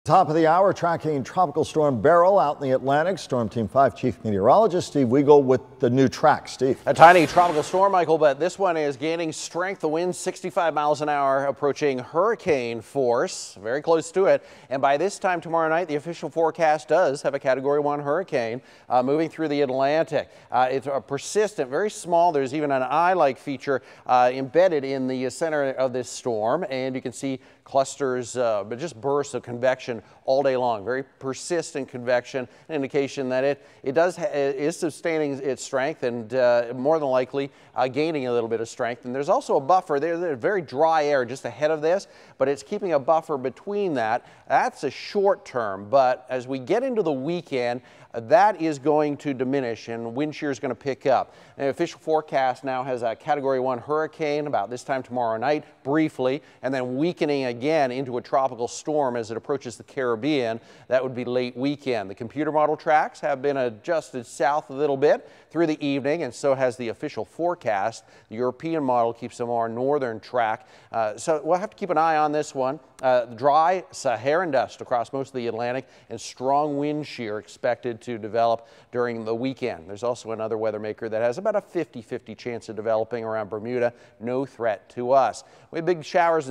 Top of the hour, tracking Tropical Storm Beryl out in the Atlantic. Storm Team 5 Chief Meteorologist Steve Weagle with the new track. Steve. A tiny tropical storm, Michael, but this one is gaining strength. The wind 65 miles an hour, approaching hurricane force, very close to it. And by this time tomorrow night, the official forecast does have a Category 1 hurricane moving through the Atlantic. It's persistent, very small. There's even an eye-like feature embedded in the center of this storm, and you can see clusters, but just bursts of convection all day long. Very persistent convection, an indication that it is sustaining its strength and more than likely gaining a little bit of strength. And there's also a buffer. There's very dry air just ahead of this, but it's keeping a buffer between that. That's a short term, but as we get into the weekend, that is going to diminish and wind shear is going to pick up. The official forecast now has a Category 1 hurricane about this time tomorrow night, briefly, and then weakening again into a tropical storm as it approaches the Caribbean. That would be late weekend. The computer model tracks have been adjusted south a little bit through the evening, and so has the official forecast. The European model keeps a more northern track, so we'll have to keep an eye on this one. Dry Saharan dust across most of the Atlantic and strong wind shear expected to develop during the weekend. There's also another weather maker that has about a 50-50 chance of developing around Bermuda. No threat to us. We have big showers and